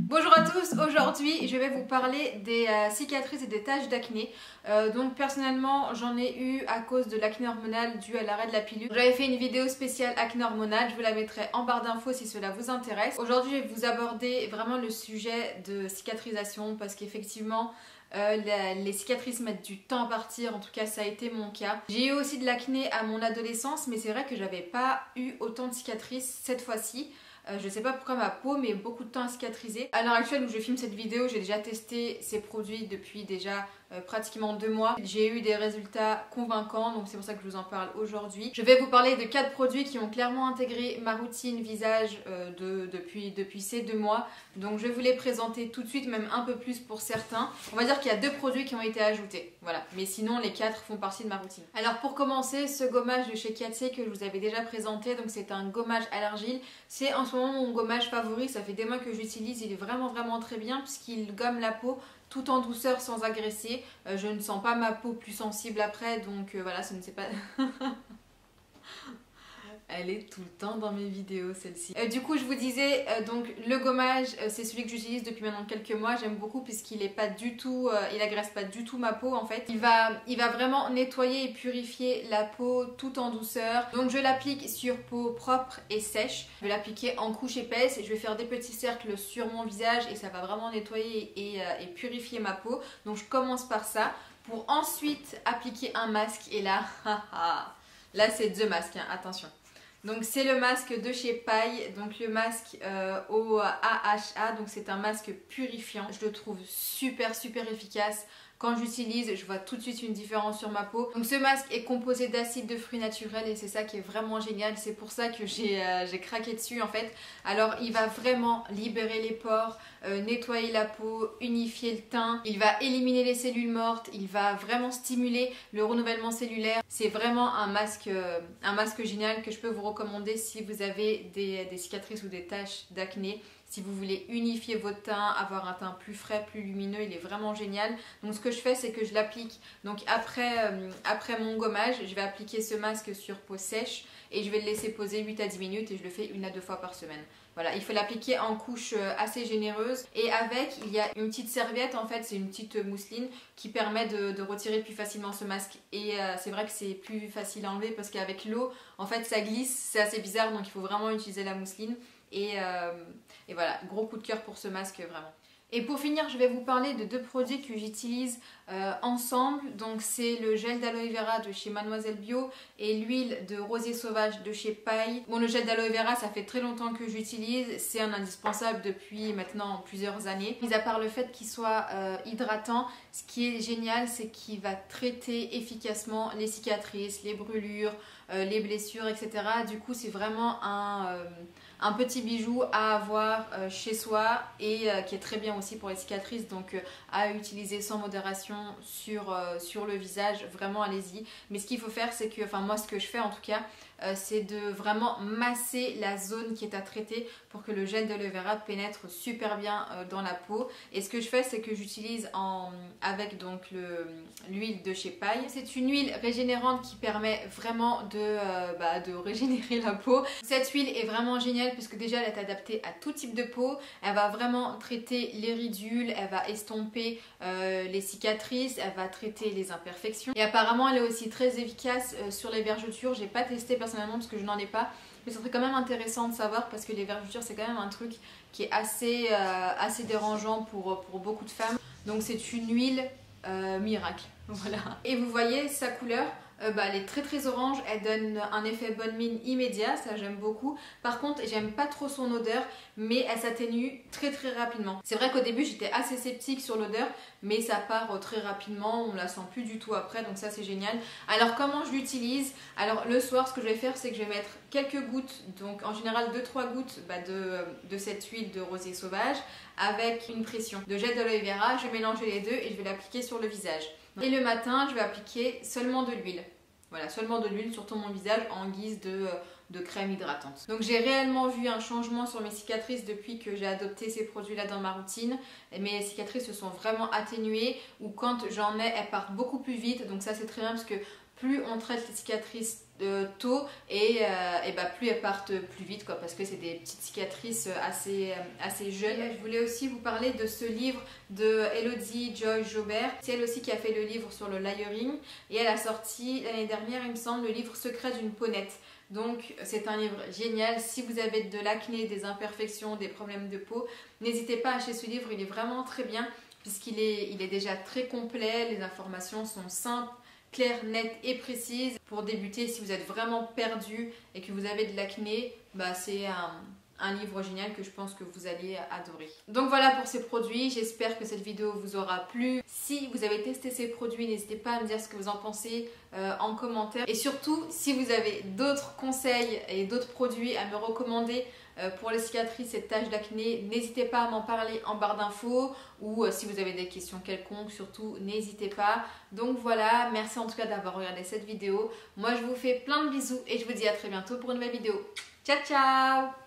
Bonjour à tous, aujourd'hui je vais vous parler des cicatrices et des taches d'acné. Donc personnellement j'en ai eu à cause de l'acné hormonal dû à l'arrêt de la pilule. J'avais fait une vidéo spéciale acné hormonal, je vous la mettrai en barre d'infos si cela vous intéresse. Aujourd'hui je vais vous aborder vraiment le sujet de cicatrisation parce qu'effectivement les cicatrices mettent du temps à partir, en tout cas ça a été mon cas. J'ai eu aussi de l'acné à mon adolescence, mais c'est vrai que j'avais pas eu autant de cicatrices cette fois-ci. Je sais pas pourquoi ma peau met beaucoup de temps à cicatriser. À l'heure actuelle où je filme cette vidéo, j'ai déjà testé ces produits depuis déjà pratiquement 2 mois. J'ai eu des résultats convaincants, donc c'est pour ça que je vous en parle aujourd'hui. Je vais vous parler de 4 produits qui ont clairement intégré ma routine visage depuis ces 2 mois. Donc je vais vous les présenter tout de suite, même un peu plus pour certains. On va dire qu'il y a 2 produits qui ont été ajoutés, voilà. Mais sinon les 4 font partie de ma routine. Alors pour commencer, ce gommage de chez Kiatsé que je vous avais déjà présenté, donc c'est un gommage à l'argile. C'est en ce moment mon gommage favori, ça fait des mois que j'utilise, il est vraiment très bien puisqu'il gomme la peau tout en douceur sans agresser. Je ne sens pas ma peau plus sensible après, donc voilà, ce ne sait pas... Elle est tout le temps dans mes vidéos celle-ci. Du coup je vous disais, donc le gommage c'est celui que j'utilise depuis maintenant quelques mois. J'aime beaucoup puisqu'il est pas du tout, il agresse pas du tout ma peau en fait. Il va vraiment nettoyer et purifier la peau tout en douceur. Donc je l'applique sur peau propre et sèche. Je vais l'appliquer en couche épaisse et je vais faire des petits cercles sur mon visage et ça va vraiment nettoyer et purifier ma peau. Donc je commence par ça pour ensuite appliquer un masque et là, là c'est The Mask, hein, attention. Donc c'est le masque de chez Paille, donc le masque au AHA, donc c'est un masque purifiant. Je le trouve super efficace. Quand j'utilise, je vois tout de suite une différence sur ma peau. Donc ce masque est composé d'acide de fruits naturels et c'est ça qui est vraiment génial. C'est pour ça que j'ai craqué dessus en fait. Alors il va vraiment libérer les pores, nettoyer la peau, unifier le teint. Il va éliminer les cellules mortes. Il va vraiment stimuler le renouvellement cellulaire. C'est vraiment un masque génial que je peux vous recommander si vous avez des cicatrices ou des taches d'acné. Si vous voulez unifier votre teint, avoir un teint plus frais, plus lumineux, il est vraiment génial. Donc ce que je fais, c'est que je l'applique. Donc après mon gommage, je vais appliquer ce masque sur peau sèche et je vais le laisser poser 8 à 10 minutes et je le fais 1 à 2 fois par semaine. Voilà, il faut l'appliquer en couche assez généreuse et avec, il y a une petite serviette, en fait, c'est une petite mousseline qui permet de retirer plus facilement ce masque. Et c'est vrai que c'est plus facile à enlever parce qu'avec l'eau, en fait, ça glisse, c'est assez bizarre, donc il faut vraiment utiliser la mousseline. Et voilà, gros coup de cœur pour ce masque vraiment. Et pour finir, je vais vous parler de 2 produits que j'utilise ensemble. Donc c'est le gel d'aloe vera de chez Mademoiselle Bio et l'huile de rosier sauvage de chez Paille. Bon, le gel d'aloe vera, ça fait très longtemps que j'utilise. C'est un indispensable depuis maintenant plusieurs années. Mis à part le fait qu'il soit hydratant, ce qui est génial, c'est qu'il va traiter efficacement les cicatrices, les brûlures, les blessures, etc. Du coup, c'est vraiment un petit bijou à avoir chez soi et qui est très bien aussi pour les cicatrices, donc à utiliser sans modération sur le visage, vraiment allez-y. Mais ce qu'il faut faire, c'est que, enfin moi ce que je fais en tout cas, c'est de vraiment masser la zone qui est à traiter pour que le gel d'aloe vera pénètre super bien dans la peau. Et ce que je fais, c'est que j'utilise avec donc l'huile de chez Paille. C'est une huile régénérante qui permet vraiment de régénérer la peau. Cette huile est vraiment géniale puisque déjà elle est adaptée à tout type de peau. Elle va vraiment traiter les ridules, elle va estomper les cicatrices, elle va traiter les imperfections. Et apparemment elle est aussi très efficace sur les vergetures. J'ai pas testé personnellement parce que je n'en ai pas, mais ça serait quand même intéressant de savoir parce que les vergetures c'est quand même un truc qui est assez dérangeant pour beaucoup de femmes. Donc c'est une huile miracle, voilà. Et vous voyez sa couleur, elle est très orange, elle donne un effet bonne mine immédiat, ça j'aime beaucoup. Par contre j'aime pas trop son odeur, mais elle s'atténue très rapidement. C'est vrai qu'au début j'étais assez sceptique sur l'odeur, mais ça part très rapidement, on la sent plus du tout après, donc ça c'est génial. Alors comment je l'utilise? Alors le soir, ce que je vais faire, c'est que je vais mettre quelques gouttes, donc en général 2-3 gouttes de cette huile de rosier sauvage avec une pression de gel d'aloe vera. Je vais mélanger les deux et je vais l'appliquer sur le visage. Et le matin, je vais appliquer seulement de l'huile. Voilà, seulement de l'huile sur tout mon visage en guise de crème hydratante. Donc j'ai réellement vu un changement sur mes cicatrices depuis que j'ai adopté ces produits-là dans ma routine. Mes cicatrices se sont vraiment atténuées ou quand j'en ai, elles partent beaucoup plus vite. Donc ça c'est très bien parce que plus on traite les cicatrices tôt et plus elles partent plus vite, quoi, parce que c'est des petites cicatrices assez jeunes. Et je voulais aussi vous parler de ce livre de Elodie Joy Jobert. C'est elle aussi qui a fait le livre sur le layering et elle a sorti l'année dernière, il me semble, le livre Secret d'une peau nette. Donc c'est un livre génial. Si vous avez de l'acné, des imperfections, des problèmes de peau, n'hésitez pas à acheter ce livre, il est vraiment très bien puisqu'il est déjà très complet, les informations sont simples, claire, nette et précise. Pour débuter, si vous êtes vraiment perdu et que vous avez de l'acné, c'est un livre génial que je pense que vous allez adorer. Donc voilà pour ces produits, j'espère que cette vidéo vous aura plu. Si vous avez testé ces produits, n'hésitez pas à me dire ce que vous en pensez en commentaire. Et surtout, si vous avez d'autres conseils et d'autres produits à me recommander pour les cicatrices et taches d'acné, n'hésitez pas à m'en parler en barre d'infos ou si vous avez des questions quelconques, surtout n'hésitez pas. Donc voilà, merci en tout cas d'avoir regardé cette vidéo. Moi je vous fais plein de bisous et je vous dis à très bientôt pour une nouvelle vidéo. Ciao ciao!